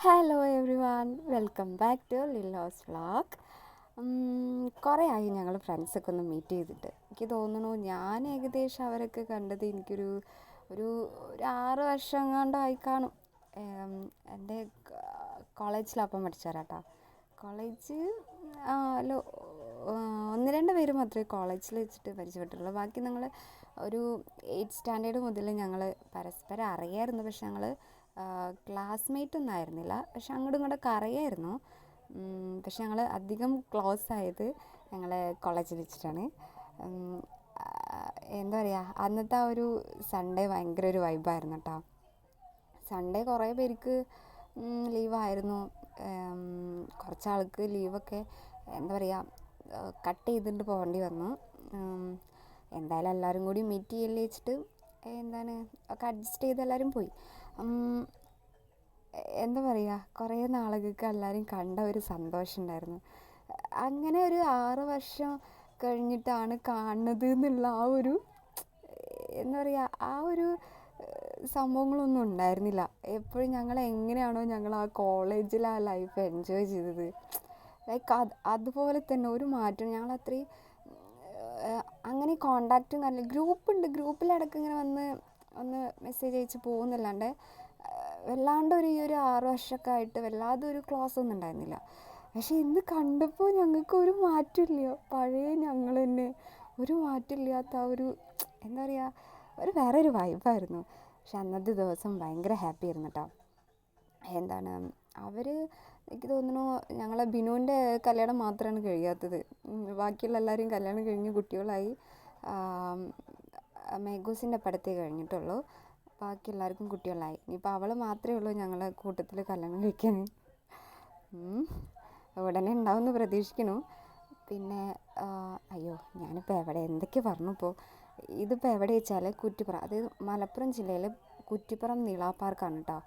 Hello everyone, welcome back to ലില്ലോസ് vlog. കുറേ ആയി ഞങ്ങൾ ഫ്രണ്ട്സൊക്കെ ഒന്ന് മീറ്റ് ചെയ്തിട്ട്. എനിക്ക് തോന്നുന്നു ഞാൻ ഏകദേശം അവരൊക്കെ കണ്ടത് എനിക്കൊരു ഒരു ഒരു 6 വർഷം എങ്ങാണ്ടായി കാണും. എൻ്റെ കോളേജിലപ്പം പഠിച്ചവരാട്ടോ. കോളേജ് അല്ല, ഒന്ന് രണ്ട് പേര് മാത്രമേ കോളേജിൽ വെച്ചിട്ട് പരിചയപ്പെട്ടുള്ളൂ. ബാക്കി ഞങ്ങൾ ഒരു 8th സ്റ്റാൻഡേർഡ് മുതൽ ഞങ്ങൾ പരസ്പരം അറിയായിരുന്നു. പക്ഷെ ഞങ്ങൾ ക്ലാസ്മേറ്റ് ഒന്നും ആയിരുന്നില്ല, പക്ഷെ അങ്ങോട്ടും ഇങ്ങോട്ടൊക്കെ അറിയായിരുന്നു. പക്ഷെ ഞങ്ങൾ അധികം ക്ലോസ് ആയത് ഞങ്ങൾ കോളേജിൽ വെച്ചിട്ടാണ്. എന്താ പറയുക, അന്നത്തെ ആ ഒരു സൺഡേ ഭയങ്കര ഒരു വൈബായിരുന്നു കേട്ടോ. സൺഡേ കുറേ പേർക്ക് ലീവായിരുന്നു. കുറച്ചാൾക്ക് ലീവൊക്കെ എന്താ പറയുക കട്ട് ചെയ്തിട്ട് പോകേണ്ടി വന്നു. എന്തായാലും എല്ലാവരും കൂടി മീറ്റ് ചെയ്യല്ലേ വെച്ചിട്ട് ഒക്കെ അഡ്ജസ്റ്റ് ചെയ്ത് എല്ലാവരും പോയി. എന്താ പറയുക, കുറേ നാളുകൾക്ക് എല്ലാവരും കണ്ട ഒരു സന്തോഷം ഉണ്ടായിരുന്നു. അങ്ങനെ ഒരു 6 വർഷം കഴിഞ്ഞിട്ടാണ് കാണുന്നത് എന്നുള്ള ആ ഒരു എന്താ പറയുക, ആ ഒരു സംഭവങ്ങളൊന്നും ഉണ്ടായിരുന്നില്ല. എപ്പോഴും ഞങ്ങൾ എങ്ങനെയാണോ ഞങ്ങൾ ആ കോളേജിൽ ആ ലൈഫ് എൻജോയ് ചെയ്തത്, ലൈക്ക് അതുപോലെ തന്നെ ഒരു മാറ്റം. ഞങ്ങൾ അത്രയും അങ്ങനെ കോണ്ടാക്റ്റും കാര്യമില്ല. ഗ്രൂപ്പുണ്ട്, ഗ്രൂപ്പിലിടയ്ക്ക് ഇങ്ങനെ ഒന്ന് മെസ്സേജ് അയച്ച് പോകുന്നല്ലാണ്ട് വല്ലാണ്ട് ഈ ഒരു 6 വർഷമൊക്കെ ആയിട്ട് വല്ലാതെ ഒരു ക്ലോസ് ഒന്നും ഉണ്ടായിരുന്നില്ല. പക്ഷെ ഇന്ന് കണ്ടപ്പോൾ ഞങ്ങൾക്ക് ഒരു മാറ്റമില്ല, പഴയ ഞങ്ങൾ തന്നെ, ഒരു മാറ്റമില്ലാത്ത ആ ഒരു എന്താ പറയുക, വേറൊരു വൈബായിരുന്നു. പക്ഷെ അന്നത്തെ ദിവസം ഭയങ്കര ഹാപ്പി ആയിരുന്നു കേട്ടോ. അവർ എനിക്ക് തോന്നുന്നു ഞങ്ങളെ ബിനുവിൻ്റെ കല്യാണം മാത്രമാണ് കഴിയാത്തത്. ബാക്കിയുള്ള എല്ലാവരും കല്യാണം കഴിഞ്ഞ് കുട്ടികളായി. മേഘൂസിൻ്റെ പടത്തേ കഴിഞ്ഞിട്ടുള്ളൂ. ബാക്കി എല്ലാവർക്കും കുട്ടികളായി. ഇനിയിപ്പോൾ അവൾ മാത്രമേ ഉള്ളൂ ഞങ്ങളുടെ കൂട്ടത്തിൽ കല്യാണം കഴിക്കാൻ. ഉടനെ ഉണ്ടാവുമെന്ന് പ്രതീക്ഷിക്കുന്നു. പിന്നെ അയ്യോ, ഞാനിപ്പോൾ എന്തൊക്കെ പറഞ്ഞു ഇപ്പോൾ. ഇതിപ്പോൾ എവിടെ വെച്ചാൽ കുറ്റിപ്പുറം, അതായത് മലപ്പുറം ജില്ലയിൽ കുറ്റിപ്പുറം നീള പാർക്കാണ് കേട്ടോ.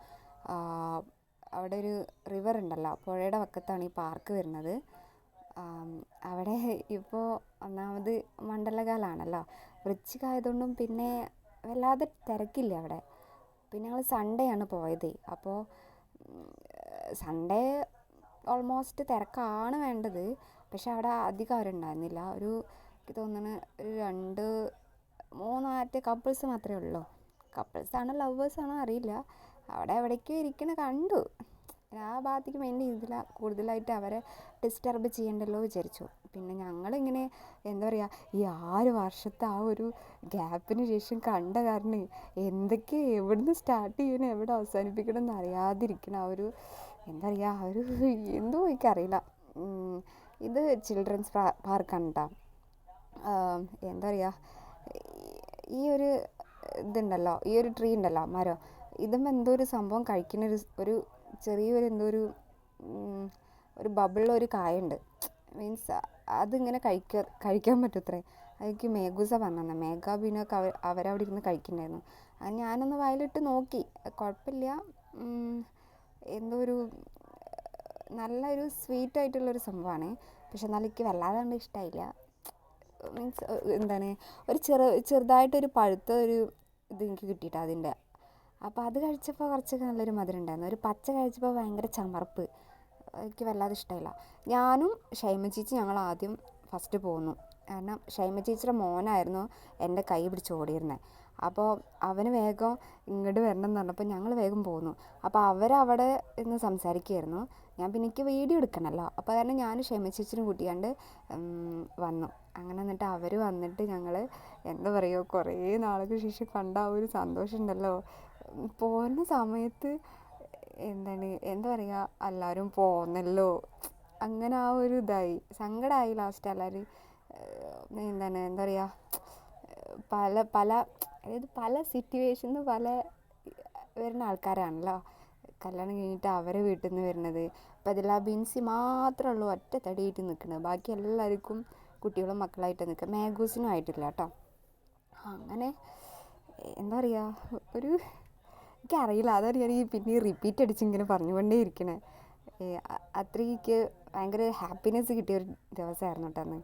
അവിടെ ഒരു റിവർ ഉണ്ടല്ലോ, പുഴയുടെ വക്കത്താണ് ഈ പാർക്ക് വരുന്നത്. അവിടെ ഇപ്പോൾ ഒന്നാമത് മണ്ഡലകാലമാണല്ലോ, വൃശ്ചികമായതുകൊണ്ടും പിന്നെ വല്ലാതെ തിരക്കില്ല അവിടെ. പിന്നെ ഞങ്ങൾ സൺഡേ ആണ് പോയത്. അപ്പോൾ സൺഡേ ഓൾമോസ്റ്റ് തിരക്കാണ് വേണ്ടത്. പക്ഷെ അവിടെ അധികം ആരുണ്ടായിരുന്നില്ല. എനിക്ക് തോന്നുന്നു ഒരു 2-3 കപ്പിൾസ് മാത്രമേ ഉള്ളൂ. കപ്പിൾസാണോ ലവേഴ്സാണോ അറിയില്ല. അവിടെ എവിടേക്കോ ഇരിക്കണ കണ്ടു. ആ ഭാഗത്തേക്ക് മെയിൻ ചെയ്തില്ല. കൂടുതലായിട്ട് അവരെ ഡിസ്റ്റർബ് ചെയ്യണ്ടല്ലോ വിചാരിച്ചു. പിന്നെ ഞങ്ങളിങ്ങനെ എന്താ പറയുക, ഈ 6 വർഷത്തെ ആ ഒരു ഗ്യാപ്പിന് ശേഷം കണ്ട കാരണം എന്തൊക്കെ എവിടുന്ന് സ്റ്റാർട്ട് ചെയ്യണം എവിടെ അവസാനിപ്പിക്കണം എന്ന് അറിയാതിരിക്കണം. ആ ഒരു എന്താ പറയുക, ആ ഒരു എന്തോ എനിക്കറിയില്ല. ഇത് ചിൽഡ്രൻസ് പാർക്കാണ് കേട്ടോ. എന്താ പറയുക, ഈ ഒരു ഇതുണ്ടല്ലോ, ഈ ഒരു ട്രീ ഉണ്ടല്ലോ, മരം, ഇതും എന്തോ ഒരു സംഭവം കഴിക്കുന്ന ഒരു ചെറിയൊരു എന്തോ ഒരു ബബിളിലൊരു കായുണ്ട്. മീൻസ് അതിങ്ങനെ കഴിക്കാൻ പറ്റൂത്രേ. അതെനിക്ക് മേഘൂസ പറഞ്ഞത്. മേഘ ബിനൊക്കെ അവരവിടെ ഇരുന്ന് കഴിക്കുന്നുണ്ടായിരുന്നു. അത് ഞാനൊന്ന് വായിലിട്ട് നോക്കി, കുഴപ്പമില്ല. എന്തോ ഒരു നല്ലൊരു സ്വീറ്റായിട്ടുള്ളൊരു സംഭവമാണ്. പക്ഷെ എന്നാലും എനിക്ക് വല്ലാതെ കണ്ട് ഇഷ്ടമായില്ല. മീൻസ് ഒരു ചെറുതായിട്ടൊരു പഴുത്ത ഒരു ഇത് എനിക്ക് കിട്ടിയിട്ട് അതിൻ്റെ. അപ്പോൾ അത് കഴിച്ചപ്പോൾ കുറച്ചൊക്കെ നല്ലൊരു മധുരം ഉണ്ടായിരുന്നു. ഒരു പച്ച കഴിച്ചപ്പോൾ ഭയങ്കര ചമർപ്പ്, എനിക്ക് വല്ലാതെ ഇഷ്ടമായില്ല. ഞാനും ഷൈമ ചേച്ചി ഞങ്ങൾ ആദ്യം ഫസ്റ്റ് പോന്നു. കാരണം ഷൈമ ചേച്ചിയുടെ മോനായിരുന്നു എൻ്റെ കൈ പിടിച്ച് ഓടിയിരുന്നത്. അപ്പോൾ അവന് വേഗം ഇങ്ങോട്ട് വരണം എന്ന് പറഞ്ഞപ്പോൾ ഞങ്ങൾ വേഗം പോന്നു. അപ്പോൾ അവരവിടെ ഇന്ന് സംസാരിക്കുകയായിരുന്നു. ഞാൻ പിന്നെ എനിക്ക് വീഡിയോ എടുക്കണമല്ലോ, അപ്പോൾ കാരണം ഞാൻ ഷൈമ ചേച്ചിനെ കൂട്ടിയാണ്ട് വന്നു. അങ്ങനെ എന്നിട്ട് അവർ വന്നിട്ട് ഞങ്ങൾ എന്താ പറയുക, കുറേ നാൾക്ക് ശേഷം കണ്ട ആ ഒരു സന്തോഷം ഉണ്ടല്ലോ. പോകുന്ന സമയത്ത് എന്താ പറയുക, എല്ലാവരും പോന്നല്ലോ, അങ്ങനെ ആ ഒരു ഇതായി, സങ്കടമായി ലാസ്റ്റ്. എല്ലാവരും എന്താ പറയുക, അതായത് പല സിറ്റുവേഷനിൽ വരുന്ന ആൾക്കാരാണല്ലോ കല്യാണം കഴിഞ്ഞിട്ട് അവരെ വീട്ടിൽ നിന്ന് വരുന്നത്. അപ്പോൾ അതിൽ ആ ബിൻസി മാത്രമേ ഉള്ളൂ ഒറ്റ തടിയായിട്ട് നിൽക്കുന്നത്. ബാക്കി എല്ലാവർക്കും കുട്ടികളും മക്കളായിട്ട് നിൽക്കുക. മേഘൂസിനും ആയിട്ടില്ല കേട്ടോ. അങ്ങനെ എന്താ പറയുക, എനിക്കറിയില്ല, അതറിയാൻ ഈ പിന്നെ റിപ്പീറ്റ് അടിച്ച് ഇങ്ങനെ പറഞ്ഞുകൊണ്ടേ ഇരിക്കണേ. അത്രയ്ക്ക് ഭയങ്കര ഹാപ്പിനെസ് കിട്ടിയൊരു ദിവസമായിരുന്നു കേട്ടോ അന്ന്.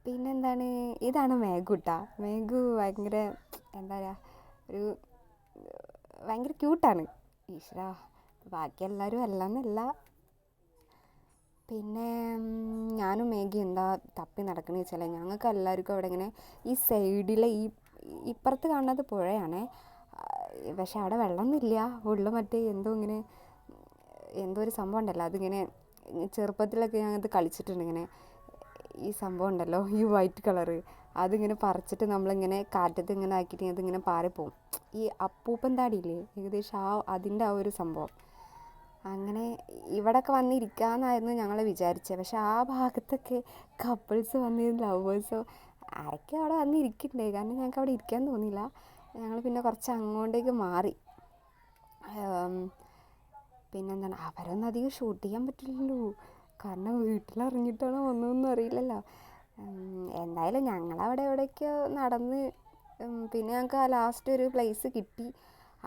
പിന്നെന്താണ്, ഇതാണ് മേഘു കേട്ടോ. മേഘു ഭയങ്കര എന്താ പറയുക, ഭയങ്കര ക്യൂട്ടാണ്. ഈശ്വരാ, ബാക്കി എല്ലാവരും അല്ലെന്നല്ല. പിന്നെ ഞാനും മേഘി എന്താ തപ്പി നടക്കണമെന്ന് വെച്ചാൽ ഞങ്ങൾക്ക് എല്ലാവർക്കും അവിടെ ഇങ്ങനെ ഈ സൈഡിലെ ഇപ്പുറത്ത് കാണുന്നത് പുഴയാണേ. പക്ഷെ അവിടെ വെള്ളമൊന്നുമില്ല. ഫുള്ള് മറ്റേ എന്തോ ഒരു സംഭവം ഉണ്ടല്ലോ, അതിങ്ങനെ ചെറുപ്പത്തിലൊക്കെ ഞങ്ങൾക്ക് കളിച്ചിട്ടുണ്ട്. ഇങ്ങനെ ഈ സംഭവം ഉണ്ടല്ലോ, ഈ വൈറ്റ് കളറ്, അതിങ്ങനെ പറിച്ചിട്ട് നമ്മളിങ്ങനെ കാറ്റത്ത് ഇങ്ങനെ ആക്കിയിട്ട് അതിങ്ങനെ പാറിപ്പോവും. ഈ അപ്പൂപ്പൻ താടിയില്ലേ, ഏകദേശം അതിൻ്റെ ആ ഒരു സംഭവം. അങ്ങനെ ഇവിടെയൊക്കെ വന്നിരിക്കാമെന്നായിരുന്നു ഞങ്ങൾ വിചാരിച്ചത്. പക്ഷെ ആ ഭാഗത്തൊക്കെ കപ്പിൾസ് വന്നിരുന്നു, ലവേഴ്സോ ആരൊക്കെ അവിടെ വന്നിരിക്കണ്ടേ. കാരണം ഞങ്ങൾക്ക് അവിടെ ഇരിക്കാൻ തോന്നിയില്ല. ഞങ്ങൾ പിന്നെ കുറച്ച് അങ്ങോട്ടേക്ക് മാറി. പിന്നെന്താണ്, അവരൊന്നും അധികം ഷൂട്ട് ചെയ്യാൻ പറ്റില്ലല്ലോ, കാരണം വീട്ടിലറിഞ്ഞിട്ടാണോ വന്നതെന്ന് അറിയില്ലല്ലോ. എന്തായാലും ഞങ്ങളവിടെ എവിടേക്കോ നടന്ന് പിന്നെ ഞങ്ങൾക്ക് ആ ലാസ്റ്റ് ഒരു പ്ലേസ് കിട്ടി.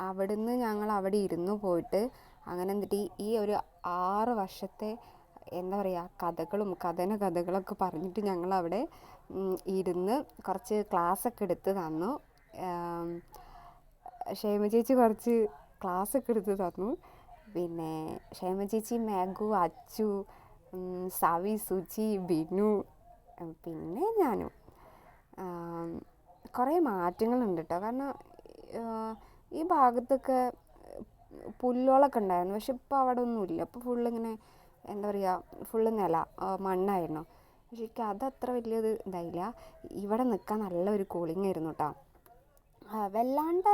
അവിടുന്ന് ഞങ്ങൾ അവിടെ ഇരുന്നു പോയിട്ട് അങ്ങനെ എന്നിട്ട് ഈ ഒരു 6 വർഷത്തെ എന്താ പറയുക കഥകളൊക്കെ പറഞ്ഞിട്ട് ഞങ്ങളവിടെ ഇരുന്ന് കുറച്ച് ക്ലാസ്സൊക്കെ എടുത്ത് തന്നു. ഷൈമ ചേച്ചി കുറച്ച് ക്ലാസ്സൊക്കെ എടുത്ത് തന്നു. പിന്നെ ഷൈമ ചേച്ചി, മാഗു, അച്ചു, സവി, സുചി, ബിനു, പിന്നെ ഞാനും. കുറേ മാറ്റങ്ങളുണ്ട് കേട്ടോ. കാരണം ഈ ഭാഗത്തൊക്കെ പുല്ലുകളൊക്കെ ഉണ്ടായിരുന്നു, പക്ഷെ ഇപ്പോൾ അവിടെ ഒന്നുമില്ല. ഇപ്പോൾ ഫുള്ളിങ്ങനെ എന്താ പറയുക, ഫുള്ള് മണ്ണായിരുന്നു. പക്ഷെ എനിക്ക് അതത്ര വലിയത് ഇതായില്ല. ഇവിടെ നിൽക്കാൻ നല്ലൊരു കൂളിംഗ് ആയിരുന്നു കേട്ടോ. വല്ലാണ്ട്